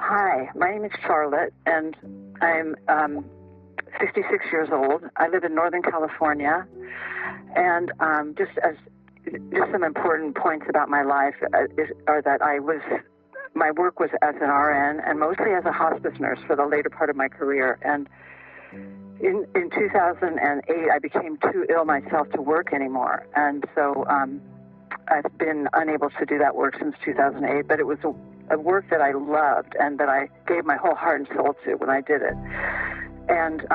Hi, my name is Charlotte, and I'm 56 years old. I live in Northern California, and just some important points about my life are that my work was as an RN and mostly as a hospice nurse for the later part of my career. And in 2008, I became too ill myself to work anymore, and so I've been unable to do that work since 2008. But it was a work that I loved and that I gave my whole heart and soul to when I did it. And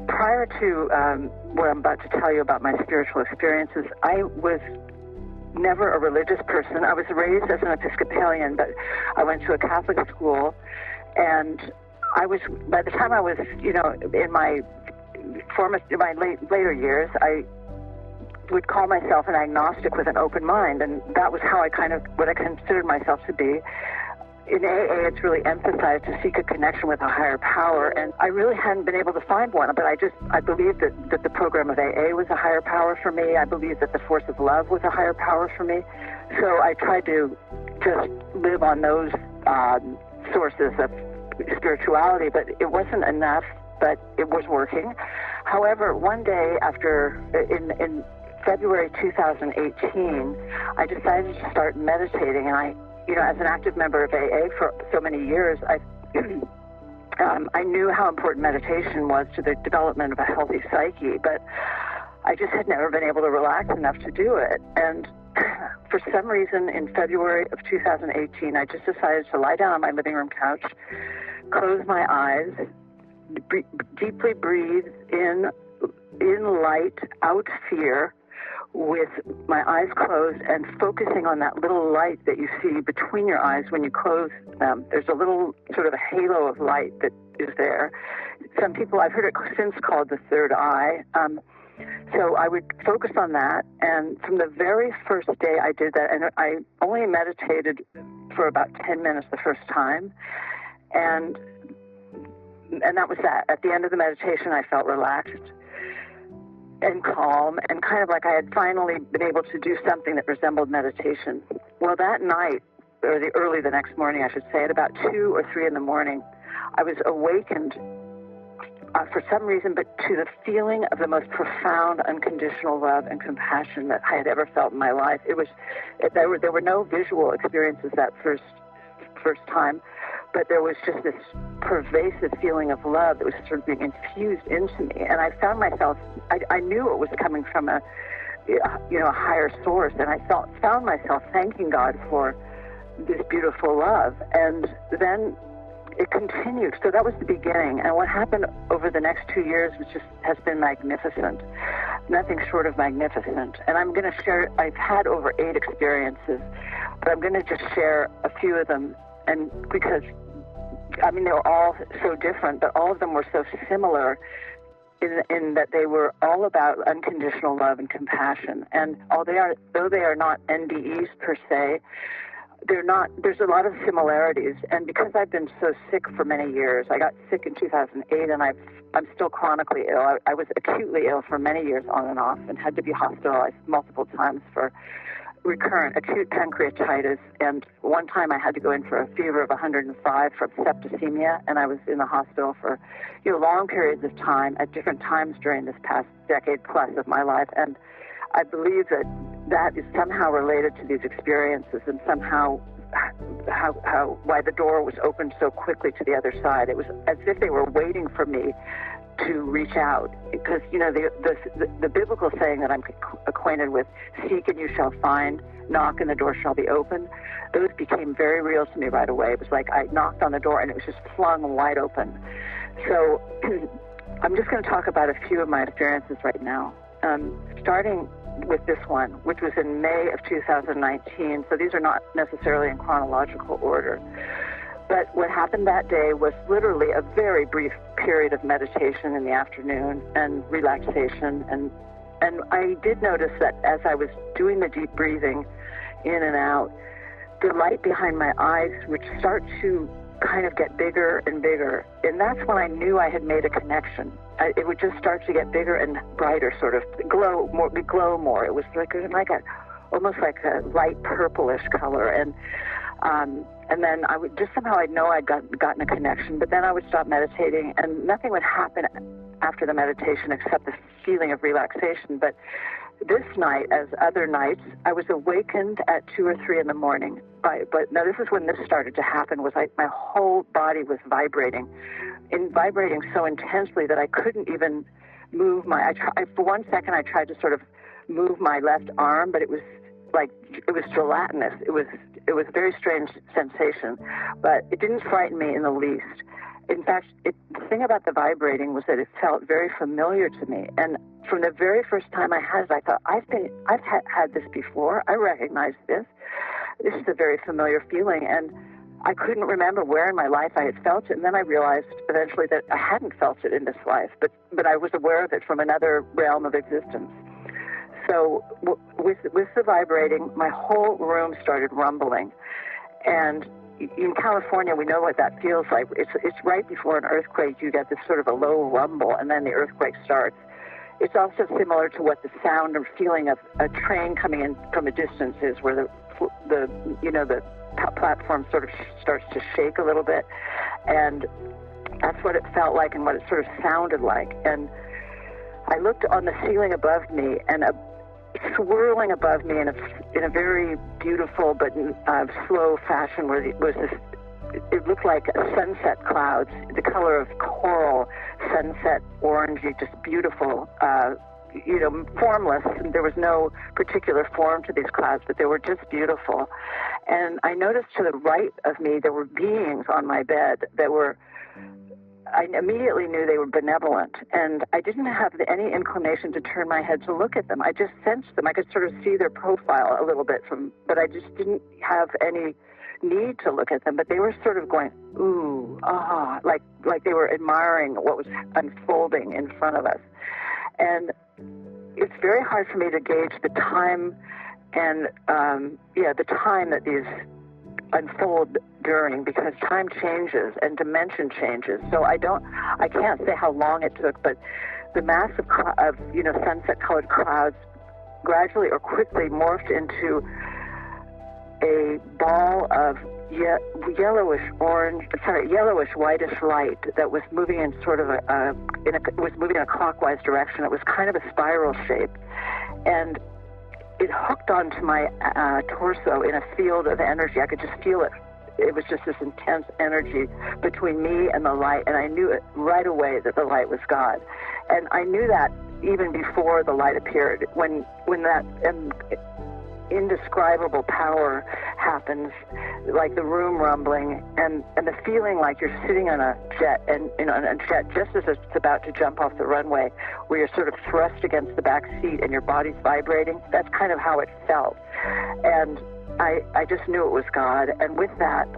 prior to what I'm about to tell you about my spiritual experiences, I was never a religious person. I was raised as an Episcopalian, but I went to a Catholic school, and by the time I was, in my later years, I would call myself an agnostic with an open mind, and that was how what I considered myself to be. In AA, it's really emphasized to seek a connection with a higher power, and I really hadn't been able to find one, but I believed that the program of AA was a higher power for me. I believed that the force of love was a higher power for me. So I tried to just live on those sources of spirituality, but it wasn't enough, but it was working. However, one day in February 2018, I decided to start meditating, and as an active member of AA for so many years, I knew how important meditation was to the development of a healthy psyche, but I just had never been able to relax enough to do it. And for some reason, in February of 2018, I just decided to lie down on my living room couch, close my eyes, deeply breathe in light, out fear, with my eyes closed and focusing on that little light that you see between your eyes when you close them. There's a little sort of a halo of light that is there. Some people, I've heard it since called the third eye. So I would focus on that, and from the very first day I did that, and I only meditated for about 10 minutes the first time, and that was that. At the end of the meditation, I felt relaxed and calm, and kind of like I had finally been able to do something that resembled meditation. Well, that night, or early the next morning, I should say, at about 2 or 3 in the morning, I was awakened for some reason, but to the feeling of the most profound, unconditional love and compassion that I had ever felt in my life. There were no visual experiences that first time, but there was just this pervasive feeling of love that was sort of being infused into me. And I found myself, I knew it was coming from a higher source, and I found myself thanking God for this beautiful love. And then it continued. So that was the beginning. And what happened over the next 2 years has been magnificent. Nothing short of magnificent. And I'm going to share, I've had over 8 experiences, but I'm going to just share a few of them. And because, they were all so different, but all of them were so similar in that they were all about unconditional love and compassion. And though they are not NDEs per se, there's a lot of similarities. And because I've been so sick for many years, I got sick in 2008, and I'm still chronically ill. I was acutely ill for many years on and off, and had to be hospitalized multiple times for recurrent acute pancreatitis, and one time I had to go in for a fever of 105 from septicemia, and I was in the hospital for long periods of time at different times during this past decade plus of my life. And I believe that is somehow related to these experiences, and somehow why the door was opened so quickly to the other side. It was as if they were waiting for me to reach out, because the biblical saying that I'm acquainted with, seek and you shall find, knock and the door shall be open, those became very real to me right away. It was like I knocked on the door and it was just flung wide open. So I'm just going to talk about a few of my experiences right now, starting with this one, which was in May of 2019. So these are not necessarily in chronological order. But what happened that day was literally a very brief period of meditation in the afternoon and relaxation. And I did notice that as I was doing the deep breathing in and out, the light behind my eyes would start to kind of get bigger and bigger. And that's when I knew I had made a connection. It would just start to get bigger and brighter, sort of glow more. It was like almost like a light purplish color. And And then I would just somehow I'd know I'd gotten a connection, but then I would stop meditating and nothing would happen after the meditation except the feeling of relaxation. But this night, as other nights, I was awakened at 2 or 3 in the morning. But now this is when this started to happen, was like my whole body was vibrating so intensely that I couldn't even move for 1 second I tried to sort of move my left arm, but it was gelatinous. It was a very strange sensation, but it didn't frighten me in the least. In fact, the thing about the vibrating was that it felt very familiar to me. And from the very first time I had it, I thought, I've had this before. I recognize this. This is a very familiar feeling. And I couldn't remember where in my life I had felt it. And then I realized eventually that I hadn't felt it in this life, but I was aware of it from another realm of existence. So with the vibrating, my whole room started rumbling. And in California, we know what that feels like. It's right before an earthquake. You get this sort of a low rumble, and then the earthquake starts. It's also similar to what the sound or feeling of a train coming in from a distance is, where the platform sort of starts to shake a little bit. And that's what it felt like and what it sort of sounded like. And I looked on the ceiling above me, and swirling above me in a very beautiful but slow fashion, where it looked like sunset clouds, the color of coral, sunset, orangey, just beautiful, formless. There was no particular form to these clouds, but they were just beautiful. And I noticed to the right of me there were beings on my bed that I immediately knew they were benevolent, and I didn't have any inclination to turn my head to look at them. I just sensed them. I could sort of see their profile a little bit but I just didn't have any need to look at them. But they were sort of going, ooh, ah, like they were admiring what was unfolding in front of us. And it's very hard for me to gauge the time and, the time that these unfold during, because time changes and dimension changes. So I can't say how long it took, but the mass of sunset colored clouds gradually or quickly morphed into a ball of yellowish whitish light that was moving in sort of moving in a clockwise direction. It was kind of a spiral shape, and it hooked onto my torso in a field of energy. I could just feel it. It was just this intense energy between me and the light, and I knew it right away that the light was God. And I knew that even before the light appeared. When that indescribable power happens, like the room rumbling and the feeling like you're sitting on a jet, and on a jet just as it's about to jump off the runway, where you're sort of thrust against the back seat and your body's vibrating. That's kind of how it felt. And I just knew it was God. And with that,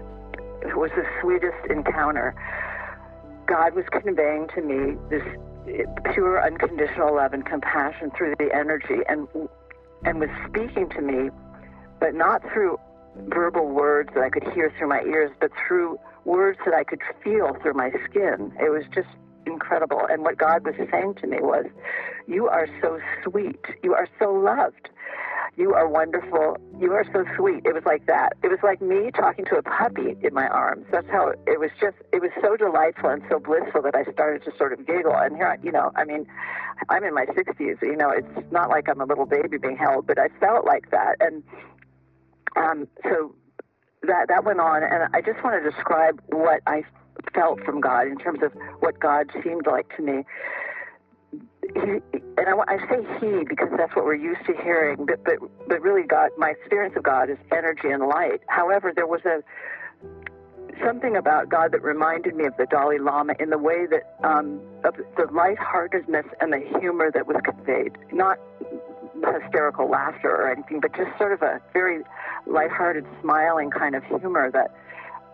it was the sweetest encounter. God was conveying to me this pure unconditional love and compassion through the energy, and was speaking to me, but not through verbal words that I could hear through my ears, but through words that I could feel through my skin. It was just incredible. And what God was saying to me was, you are so sweet. You are so loved. You are wonderful. You are so sweet. It was like that. It was like me talking to a puppy in my arms. That's how it was. It was so delightful and so blissful that I started to sort of giggle. And here, I'm in my 60s. It's not like I'm a little baby being held, but I felt like that. And so that went on. And I just want to describe what I felt from God in terms of what God seemed like to me. I say he because that's what we're used to hearing, but really God, my experience of God is energy and light. However, there was something about God that reminded me of the Dalai Lama in the way that of the lightheartedness and the humor that was conveyed, not hysterical laughter or anything, but just sort of a very lighthearted, smiling kind of humor that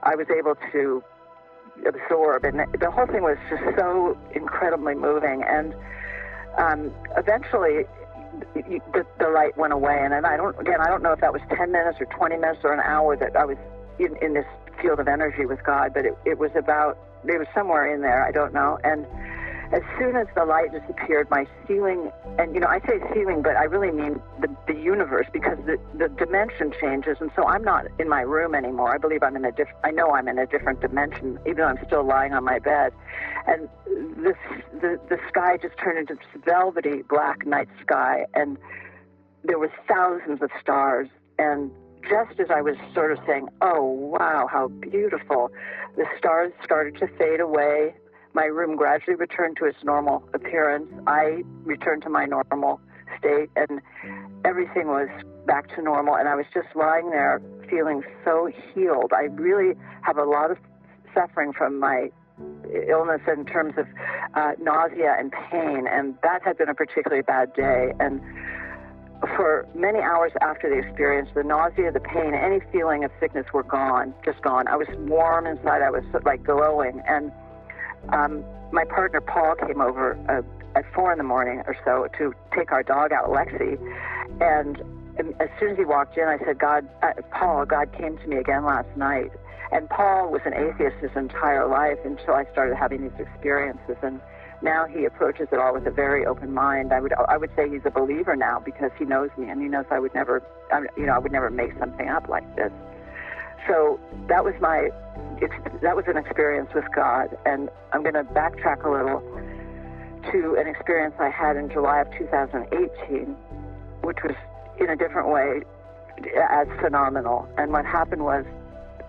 I was able to absorb. And the whole thing was just so incredibly moving. And eventually, the light went away, and I don't know if that was 10 minutes or 20 minutes or an hour that I was in this field of energy with God, but it was somewhere in there. I don't know. And as soon as the light disappeared, my ceiling, and I say ceiling, but I really mean the universe, because the dimension changes, and so I'm not in my room anymore. I believe I know I'm in a different dimension, even though I'm still lying on my bed. And the sky just turned into this velvety black night sky, and there were thousands of stars. And just as I was sort of saying, oh, wow, how beautiful, the stars started to fade away. My room gradually returned to its normal appearance. I returned to my normal state, and everything was back to normal. And I was just lying there feeling so healed. I really have a lot of suffering from my illness in terms of nausea and pain, and that had been a particularly bad day. And for many hours after the experience, the nausea, the pain, any feeling of sickness were gone, just gone. I was warm inside. I was like glowing. And my partner, Paul, came over at 4 in the morning or so to take our dog out, Lexi. And as soon as he walked in, I said, Paul, God came to me again last night. And Paul was an atheist his entire life until I started having these experiences. And now he approaches it all with a very open mind. I would say he's a believer now, because he knows me, and he knows I would never make something up like this. So that was an experience with God. And I'm going to backtrack a little to an experience I had in July of 2018, which was in a different way as phenomenal. And what happened was,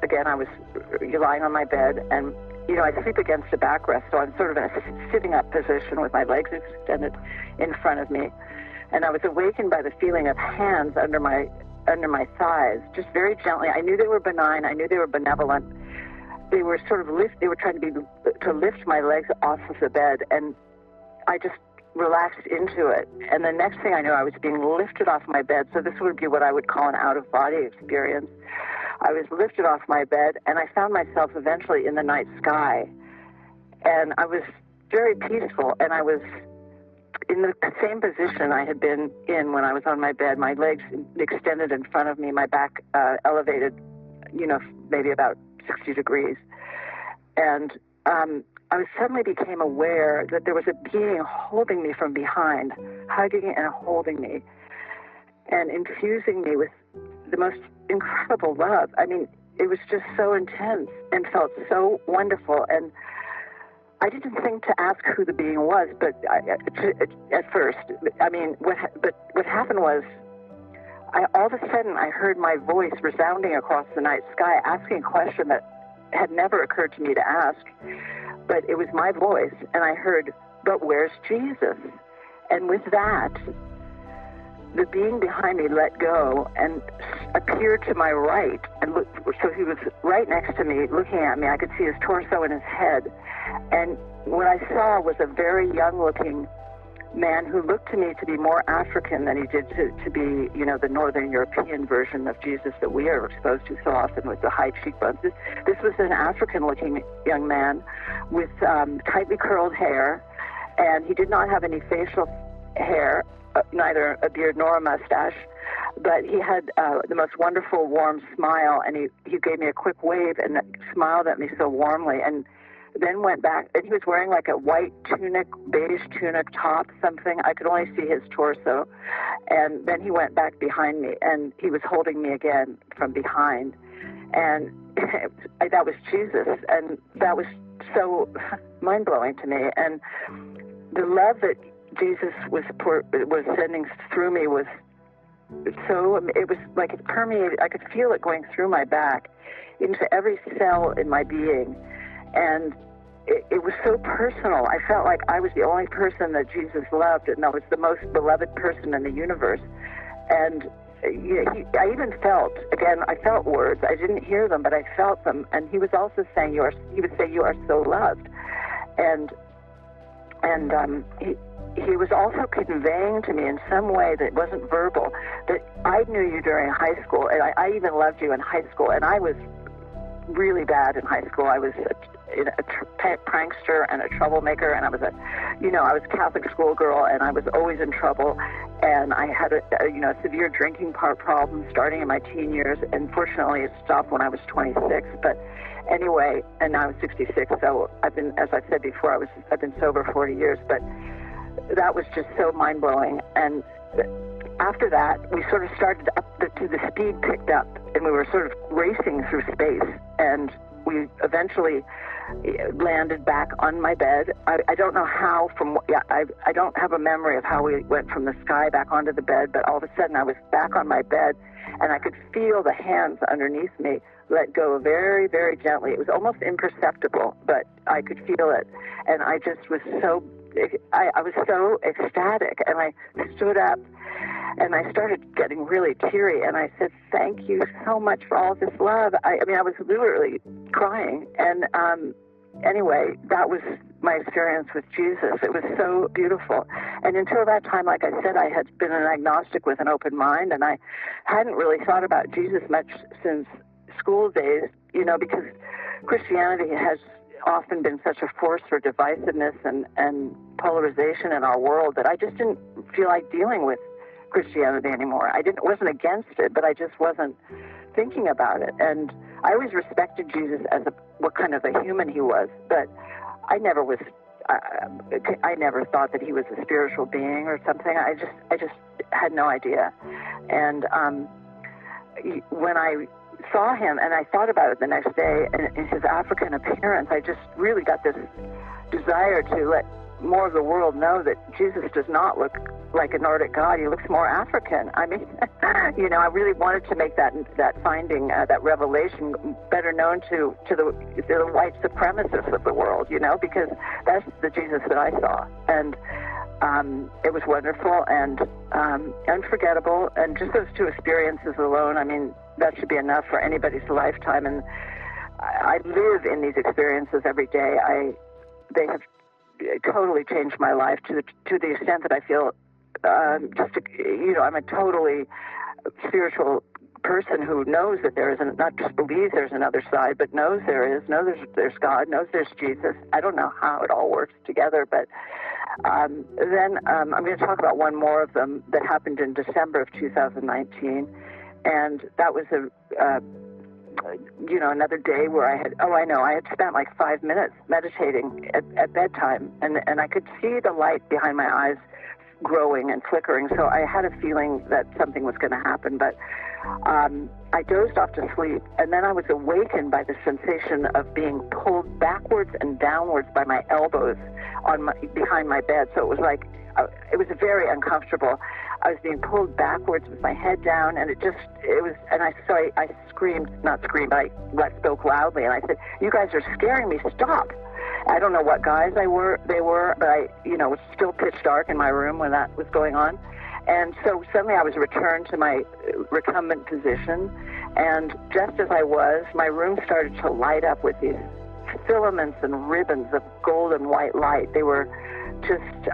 again, I was lying on my bed, and I sleep against a backrest, so I'm sort of in a sitting up position with my legs extended in front of me. And I was awakened by the feeling of hands under my thighs, just very gently. I knew they were benign. I knew they were benevolent. They were sort of they were trying to lift my legs off of the bed, and I just relaxed into it. And the next thing I knew, I was being lifted off my bed. So this would be what I would call an out-of-body experience. I was lifted off my bed, and I found myself eventually in the night sky. And I was very peaceful, and I was in the same position I had been in when I was on my bed, my legs extended in front of me, my back elevated, maybe about 60 degrees. And I suddenly became aware that there was a being holding me from behind, hugging and holding me, and infusing me with the most incredible love. I mean, it was just so intense and felt so wonderful. And I didn't think to ask who the being was, but at first, I mean, what happened was, all of a sudden I heard my voice resounding across the night sky, asking a question that had never occurred to me to ask, but it was my voice, and I heard, "But where's Jesus?" And with that, the being behind me let go and appeared to my right, and so he was right next to me, looking at me. I could see his torso and his head, and what I saw was a very young-looking man who looked to me to be more African than he did to be, the Northern European version of Jesus that we are exposed to so often with the high cheekbones. This was an African-looking young man with tightly curled hair, and he did not have any facial hair, neither a beard nor a mustache, but he had the most wonderful, warm smile, and he gave me a quick wave and smiled at me so warmly, and then went back, and he was wearing like a white tunic, beige tunic top, something. I could only see his torso. And then he went back behind me, and he was holding me again from behind. And that was Jesus, and that was so mind-blowing to me. And the love that Jesus was sending through me was so, it was like it permeated. I could feel it going through my back into every cell in my being. And it was so personal. I felt like I was the only person that Jesus loved, and I was the most beloved person in the universe. And I even felt, again, I felt words. I didn't hear them, but I felt them. And he was also saying, you would say, "You are so loved." And he was also conveying to me in some way that wasn't verbal, that I knew you during high school, and I even loved you in high school, and I was really bad in high school. I was prankster and a troublemaker, and I was a Catholic schoolgirl, and I was always in trouble, and I had a severe drinking problem starting in my teen years, and fortunately it stopped when I was 26, but anyway, and now I'm 66, so I've been, as I said before, I've been sober 40 years, but that was just so mind-blowing. And after that, we sort of started the speed picked up, and we were sort of racing through space, and we eventually landed back on my bed. I don't know how I don't have a memory of how we went from the sky back onto the bed, but all of a sudden I was back on my bed, and I could feel the hands underneath me let go very, very gently. It was almost imperceptible, but I could feel it, and I just was I was so ecstatic, and I stood up, and I started getting really teary, and I said, thank you so much for all this love. I was literally crying, and anyway, that was my experience with Jesus. It was so beautiful. And until that time, like I said, I had been an agnostic with an open mind, and I hadn't really thought about Jesus much since school days, because Christianity has often been such a force for divisiveness and polarization in our world that I just didn't feel like dealing with Christianity anymore. Wasn't against it, but I just wasn't thinking about it. And I always respected Jesus as what kind of a human he was, but I never thought that he was a spiritual being or something. I just had no idea. And when I saw him, and I thought about it the next day, and in his African appearance, I just really got this desire to let more of the world know that Jesus does not look like a Nordic god. He looks more African. I mean, I really wanted to make that finding, that revelation, better known to the white supremacists of the world, because that's the Jesus that I saw. And it was wonderful and unforgettable. And just those two experiences alone, I mean, that should be enough for anybody's lifetime. And I live in these experiences every day. They have totally changed my life to the extent that I feel I'm a totally spiritual person who knows that there is, not just believes there's another side, but knows there is, knows there's God, knows there's Jesus. I don't know how it all works together, but then I'm going to talk about one more of them that happened in December of 2019, and that was another day where I had spent like 5 minutes meditating at bedtime, and I could see the light behind my eyes growing and flickering, so I had a feeling that something was going to happen, but I dozed off to sleep, and then I was awakened by the sensation of being pulled backwards and downwards by my elbows behind my bed. So it was like, it was very uncomfortable. I was being pulled backwards with my head down, and I screamed, not screamed, but I spoke loudly, and I said, "You guys are scaring me, stop." I don't know what guys they were, but it was still pitch dark in my room when that was going on. And so suddenly I was returned to my recumbent position, and just as I was, my room started to light up with these filaments and ribbons of golden white light. They were just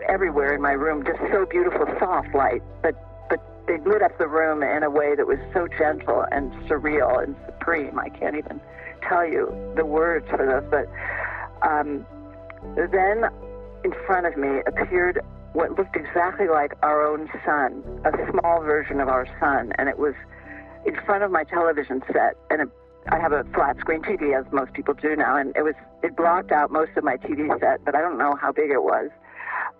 everywhere in my room, just so beautiful, soft light, but they lit up the room in a way that was so gentle and surreal and supreme. I can't even tell you the words for those, but then in front of me appeared what looked exactly like our own sun, a small version of our sun, and it was in front of my television set, and I have a flat screen TV, as most people do now, and it blocked out most of my TV set, but I don't know how big it was,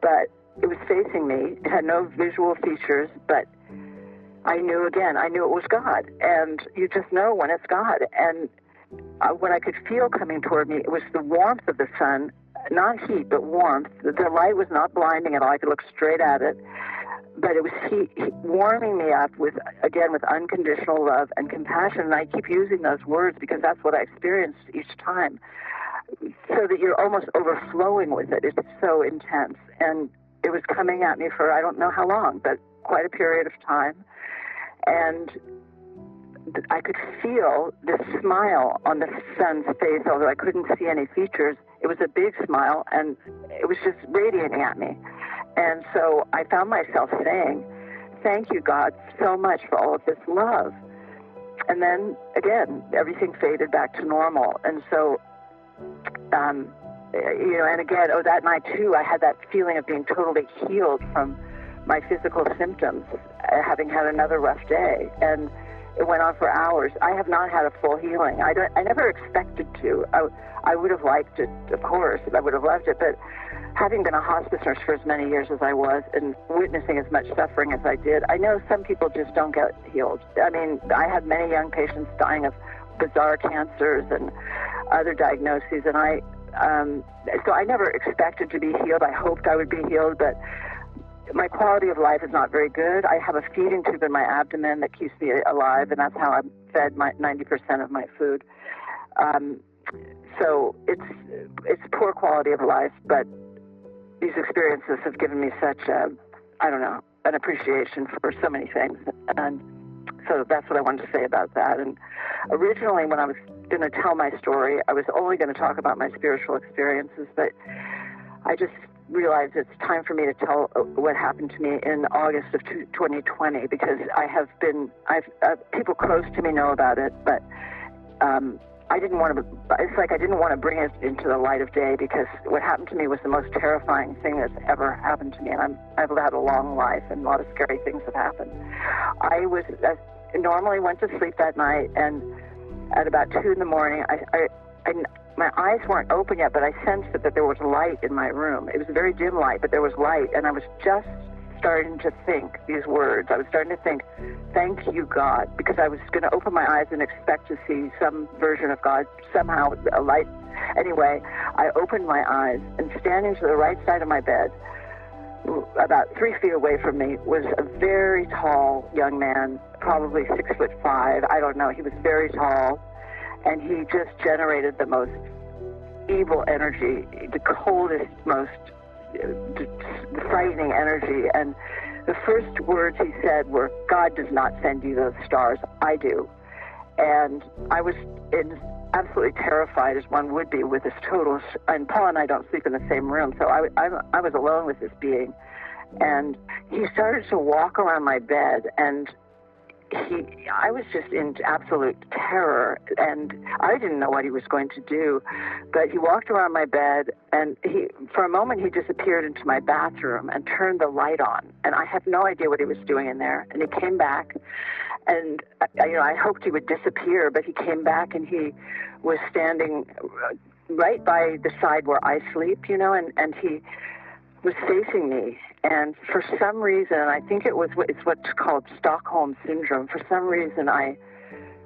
but it was facing me. It had no visual features, but I knew it was God, and you just know when it's God. And what I could feel coming toward me, it was the warmth of the sun, not heat, but warmth. The light was not blinding at all. I could look straight at it, but it was heat warming me up with unconditional love and compassion. And I keep using those words because that's what I experienced each time, so that you're almost overflowing with it. It's so intense, and it was coming at me for I don't know how long, but quite a period of time. And I could feel this smile on the sun's face, although I couldn't see any features. It was a big smile, and it was just radiating at me. And so I found myself saying, "Thank you, God, so much for all of this love." And then, again, everything faded back to normal. And so, and again, that night, too, I had that feeling of being totally healed from my physical symptoms, having had another rough day. And it went on for hours. I have not had a full healing. I never expected to. I would have liked it, of course. I would have loved it. But having been a hospice nurse for as many years as I was and witnessing as much suffering as I did, I know some people just don't get healed. I mean, I had many young patients dying of bizarre cancers and other diagnoses, and so I never expected to be healed. I hoped I would be healed, but my quality of life is not very good. I have a feeding tube in my abdomen that keeps me alive, and that's how I'm fed 90% of my food. So it's poor quality of life, but these experiences have given me such an appreciation for so many things. And so that's what I wanted to say about that. And originally, when I was going to tell my story, I was only going to talk about my spiritual experiences, but I just realized it's time for me to tell what happened to me in August of 2020, because people close to me know about it, but I didn't want to bring it into the light of day, because what happened to me was the most terrifying thing that's ever happened to me, and I've had a long life, and a lot of scary things have happened. I normally went to sleep that night, and at about 2 in the morning, my eyes weren't open yet, but I sensed that there was light in my room. It was a very dim light, but there was light, and I was just starting to think these words. I was starting to think, thank you, God, because I was going to open my eyes and expect to see some version of God, somehow, a light. Anyway, I opened my eyes, and standing to the right side of my bed, about 3 feet away from me, was a very tall young man, probably 6'5". I don't know. He was very tall, and he just generated the most evil energy, the coldest, most frightening energy. And the first words he said were, "God does not send you those stars, I do." And I was absolutely terrified, as one would be, with this total, and Paul and I don't sleep in the same room, so I was alone with this being. And he started to walk around my bed, and I was just in absolute terror, and I didn't know what he was going to do, but he walked around my bed, and for a moment he disappeared into my bathroom and turned the light on, and I had no idea what he was doing in there. And he came back, and I hoped he would disappear, but he came back, and he was standing right by the side where I sleep, and he was facing me. And for some reason, I think it's what's called Stockholm Syndrome. For some reason, I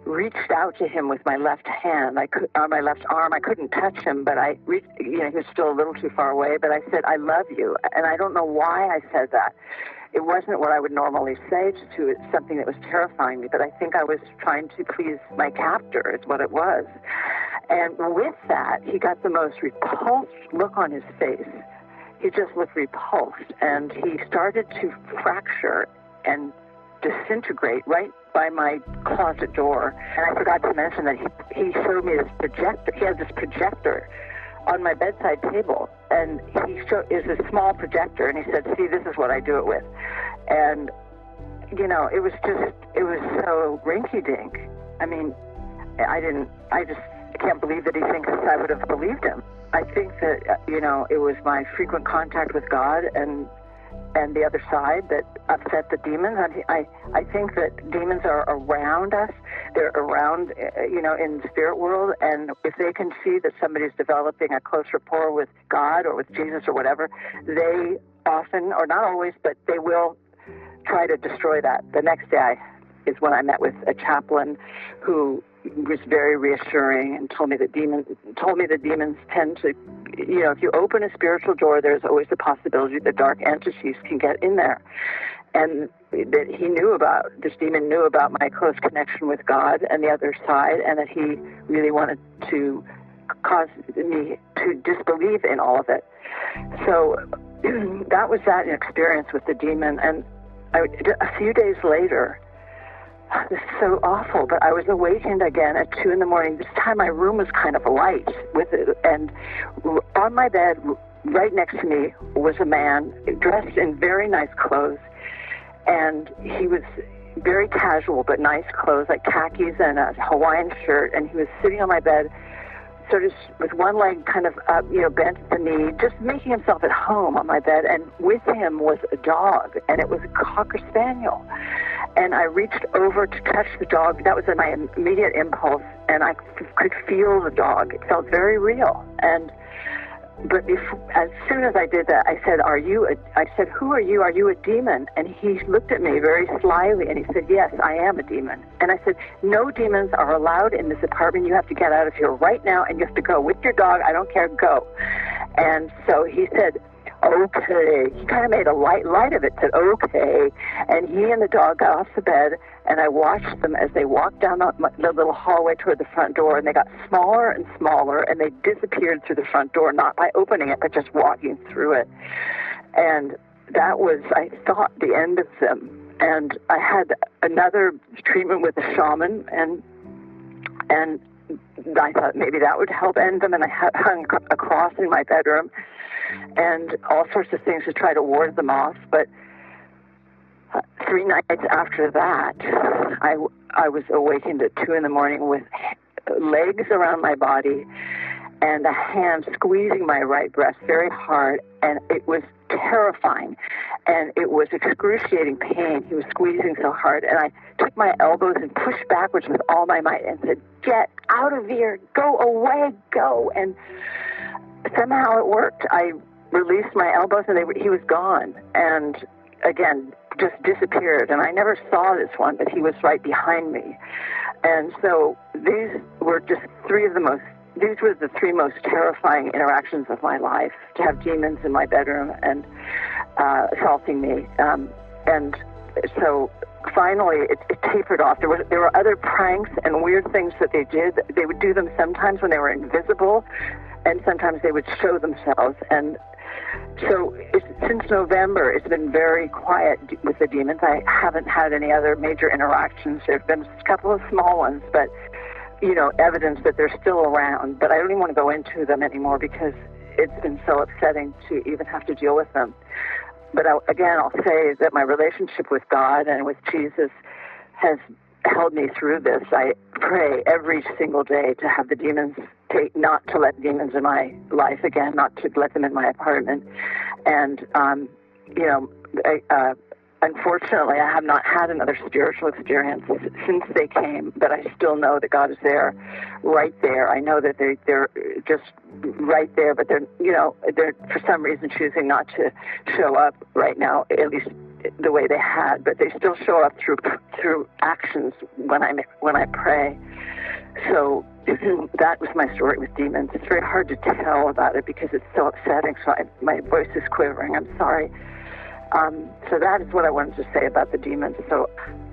reached out to him with my left hand, my left arm. I couldn't touch him, but I reached, he was still a little too far away, but I said, "I love you." And I don't know why I said that. It wasn't what I would normally say to it, something that was terrifying me, but I think I was trying to please my captor, is what it was. And with that, he got the most repulsed look on his face. He just looked repulsed, and he started to fracture and disintegrate right by my closet door. And I forgot to mention that he showed me this projector. He had this projector on my bedside table, and is a small projector, and he said, "See, this is what I do it with." And, it was so rinky-dink. I mean, I just can't believe that he thinks I would have believed him. I think that, it was my frequent contact with God and the other side that upset the demons. I think that demons are around us. They're around, in the spirit world. And if they can see that somebody's developing a close rapport with God or with Jesus or whatever, they often, or not always, but they will try to destroy that. The next day is when I met with a chaplain who was very reassuring and told me the demons tend to, if you open a spiritual door, there's always the possibility that dark entities can get in there. And that this demon knew about my close connection with God and the other side, and that he really wanted to cause me to disbelieve in all of it. So that was that experience with the demon. And a few days later, this is so awful, but I was awakened again at 2 in the morning. This time my room was kind of light with it, and on my bed right next to me was a man dressed in very nice clothes, and he was very casual but nice clothes, like khakis and a Hawaiian shirt, and he was sitting on my bed, sort of with one leg kind of up, bent at the knee, just making himself at home on my bed. And with him was a dog, and it was a Cocker Spaniel. And I reached over to touch the dog. That was my immediate impulse, and I could feel the dog. It felt very real. But as soon as I did that, I said, I said, who are you? Are you a demon? And he looked at me very slyly, and he said, yes, I am a demon. And I said, no demons are allowed in this apartment. You have to get out of here right now, and you have to go with your dog. I don't care, go. And so he said, okay. He kind of made a light of it, said, okay. And he and the dog got off the bed, and I watched them as they walked down the little hallway toward the front door, and they got smaller and smaller, and they disappeared through the front door, not by opening it, but just walking through it. And that was, I thought, the end of them. And I had another treatment with a shaman, and I thought maybe that would help end them, and I hung a cross in my bedroom, and all sorts of things to try to ward them off. But 3 nights after that, I was awakened at 2 a.m. with legs around my body and a hand squeezing my right breast very hard, and it was terrifying, and it was excruciating pain. He was squeezing so hard, and I took my elbows and pushed backwards with all my might and said, get out of here, go away, go. And somehow it worked. I released my elbows, and he was gone, and again, just disappeared. And I never saw this one, but he was right behind me. And so these were the 3 most terrifying interactions of my life, to have demons in my bedroom and assaulting me. And so finally it tapered off. There were other pranks and weird things that they did. They would do them sometimes when they were invisible, and sometimes they would show themselves. And so since November, it's been very quiet with the demons. I haven't had any other major interactions. There have been a couple of small ones, but evidence that they're still around. But I don't even want to go into them anymore because it's been so upsetting to even have to deal with them. But I'll say that my relationship with God and with Jesus has held me through this. I pray every single day to have the demons not to let demons in my life again, not to let them in my apartment. And, unfortunately, I have not had another spiritual experience since they came, but I still know that God is there, right there. I know that they're just right there, but they're for some reason choosing not to show up right now, at least the way they had, but they still show up through actions when I pray. So that was my story with demons. It's very hard to tell about it because it's so upsetting. So my voice is quivering. I'm sorry. So that is what I wanted to say about the demons. So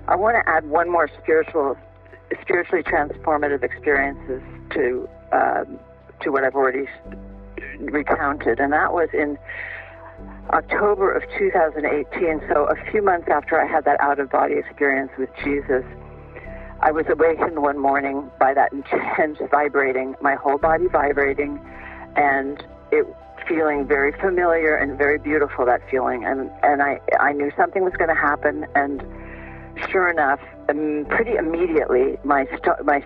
I want to add one more spiritually transformative experiences to what I've already recounted, and that was in October of 2018. So a few months after I had that out-of-body experience with Jesus, I was awakened one morning by that intense vibrating, my whole body vibrating, and it feeling very familiar and very beautiful, that feeling. And I knew something was going to happen, and sure enough, pretty immediately, my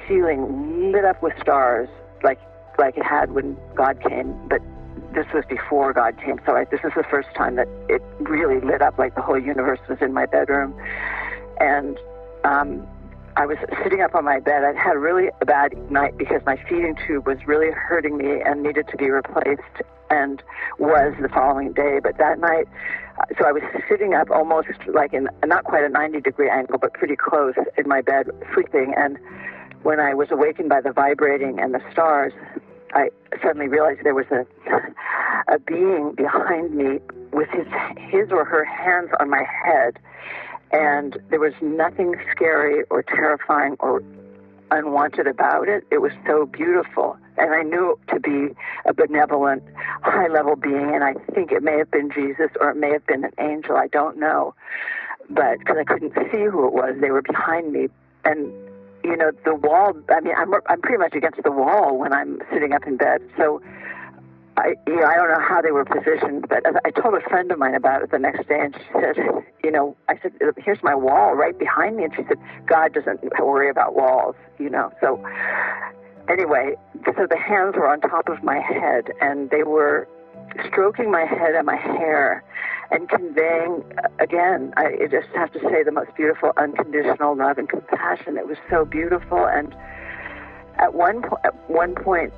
ceiling lit up with stars, like it had when God came, but this was before God came, so this is the first time that it really lit up like the whole universe was in my bedroom. And I was sitting up on my bed. I'd had a really bad night because my feeding tube was really hurting me and needed to be replaced, and was the following day. But that night, so I was sitting up almost like in not quite a 90-degree angle, but pretty close in my bed, sleeping. And when I was awakened by the vibrating and the stars, I suddenly realized there was a being behind me with his or her hands on my head. And there was nothing scary or terrifying or unwanted about it. It was so beautiful. And I knew it to be a benevolent, high-level being, and I think it may have been Jesus or it may have been an angel. I don't know. But because I couldn't see who it was, they were behind me. And, the wall, I'm pretty much against the wall when I'm sitting up in bed. So I don't know how they were positioned, but I told a friend of mine about it the next day, and she said, I said, here's my wall right behind me, and she said, God doesn't worry about walls, So anyway, so the hands were on top of my head, and they were stroking my head and my hair and conveying, again, I just have to say, the most beautiful unconditional love and compassion. It was so beautiful, and at one point,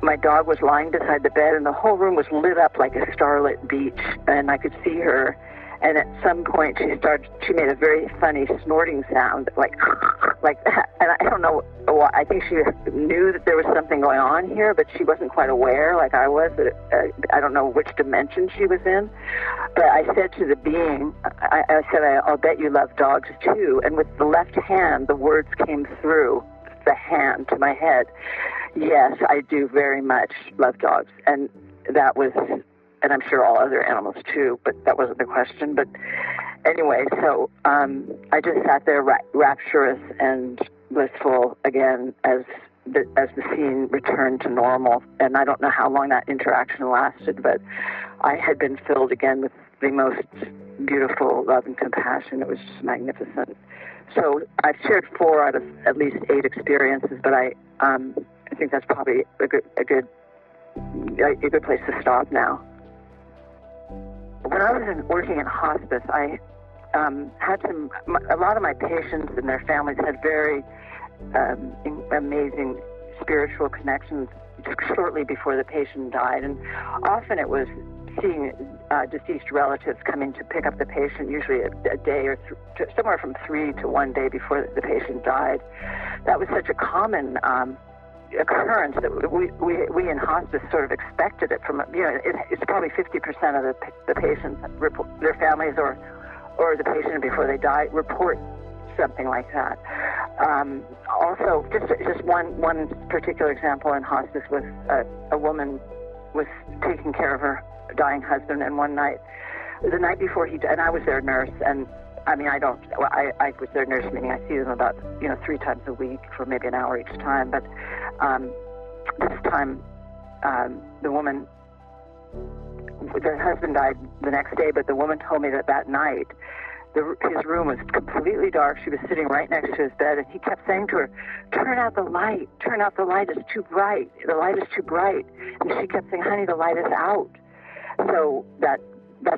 my dog was lying beside the bed, and the whole room was lit up like a starlit beach, and I could see her. And at some point, she made a very funny snorting sound, like that. And I don't know why. I think she knew that there was something going on here, but she wasn't quite aware, like I was. I don't know which dimension she was in. But I said to the being, I said, I'll bet you love dogs too. And with the left hand, the words came through the hand to my head. Yes, I do very much love dogs. And that was, and I'm sure all other animals too, but that wasn't the question. But anyway, so I just sat there rapturous and blissful again as the scene returned to normal. And I don't know how long that interaction lasted, but I had been filled again with the most beautiful love and compassion. It was just magnificent. So I've shared 4 out of at least 8 experiences, but I think that's probably a good place to stop now. When I was working in hospice, I had a lot of my patients and their families had very amazing spiritual connections shortly before the patient died, and often it was seeing deceased relatives coming to pick up the patient, usually a day or somewhere from 3 to 1 day before the patient died. That was such a common occurrence that we in hospice sort of expected it from, it's probably 50% of the patients, their families or the patient before they die report something like that. Also, just one particular example in hospice was a woman was taking care of her dying husband, and the night before he died, and I was their nurse, and I was their nurse, meaning I see them about 3 times a week for maybe an hour each time, but this time the husband died the next day, but the woman told me that night his room was completely dark. She was sitting right next to his bed, and he kept saying to her, turn out the light, it's too bright, the light is too bright. And she kept saying, honey, the light is out. So that's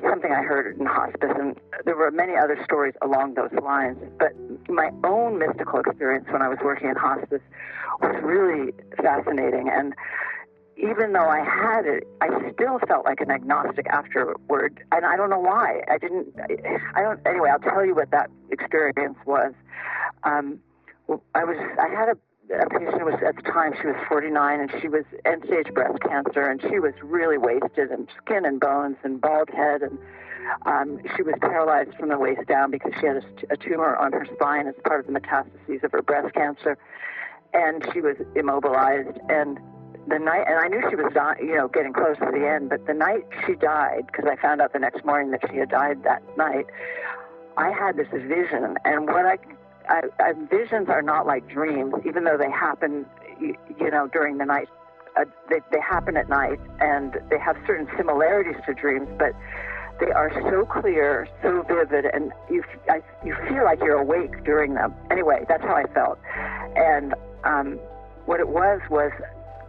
something I heard in hospice, and there were many other stories along those lines. But my own mystical experience when I was working in hospice was really fascinating, and even though I had it, I still felt like an agnostic afterward, and I don't know why. Anyway, I'll tell you what that experience was. I had a patient who was, at the time, she was 49, and she was end-stage breast cancer, and she was really wasted, and skin and bones, and bald head, and she was paralyzed from the waist down because she had a tumor on her spine as part of the metastases of her breast cancer, and she was immobilized, and I knew she was dying, getting close to the end, but the night she died, because I found out the next morning that she had died that night, I had this vision, and visions are not like dreams, even though they happen, during the night. They happen at night, and they have certain similarities to dreams, but they are so clear, so vivid, and you feel like you're awake during them. Anyway, that's how I felt. And what it was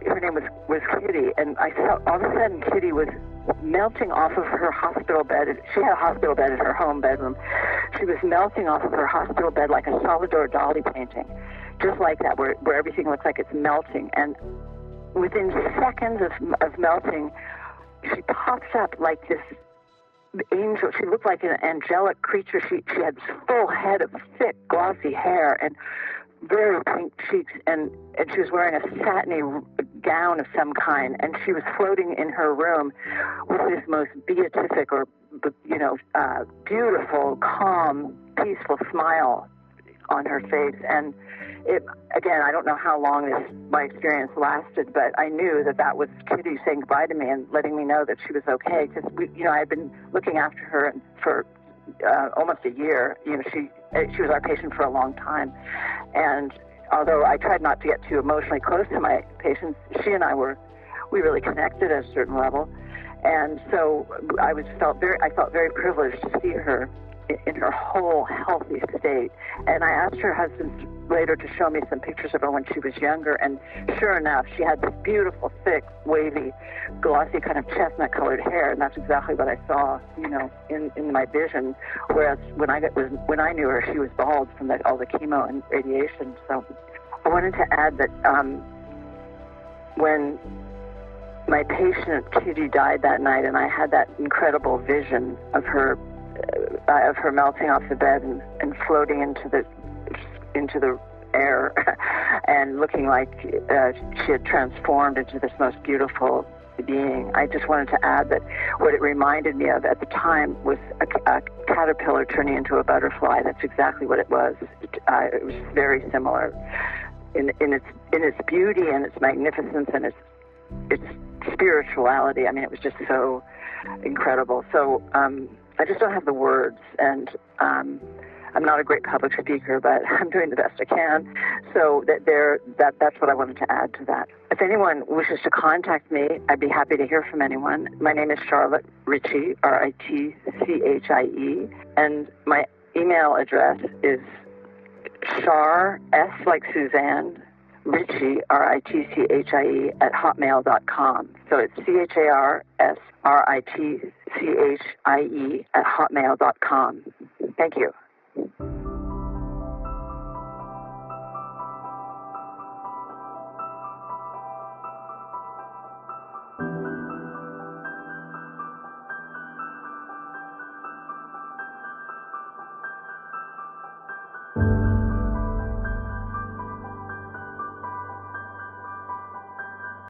her name was Kitty, and I felt all of a sudden Kitty was melting off of her hospital bed. She had a hospital bed in her home bedroom. She was melting off of her hospital bed like a Salvador Dali painting, just like that, where everything looks like it's melting. And within seconds of melting, she pops up like this angel. She looked like an angelic creature. She had this full head of thick, glossy hair and very pink cheeks, and she was wearing a satiny gown of some kind, and she was floating in her room with this most beatific or, beautiful, calm, peaceful smile on her face. And again, I don't know how long my experience lasted, but I knew that was Kitty saying goodbye to me and letting me know that she was okay, because I had been looking after her for almost a year. She was our patient for a long time, and although I tried not to get too emotionally close to my patients, she and I were we really connected at a certain level. And so I felt very privileged to see her in her whole healthy state. And I asked her husband later to show me some pictures of her when she was younger, and sure enough, she had this beautiful, thick, wavy, glossy kind of chestnut-colored hair, and that's exactly what I saw, in my vision. Whereas when I knew her, she was bald from all the chemo and radiation. So I wanted to add that when my patient Kitty died that night, and I had that incredible vision of her melting off the bed and floating into the air and looking like she had transformed into this most beautiful being. I just wanted to add that what it reminded me of at the time was a caterpillar turning into a butterfly. That's exactly what it was. It was very similar in its beauty and its magnificence and its spirituality. I mean, it was just so incredible. So I just don't have the words, and I'm not a great public speaker, but I'm doing the best I can. So that's what I wanted to add to that. If anyone wishes to contact me, I'd be happy to hear from anyone. My name is Charlotte Ritchie, Ritchie, and my email address is Char, S like Suzanne, Ritchie, Ritchie, @hotmail.com. So it's CHARSRITCHIE @hotmail.com. Thank you.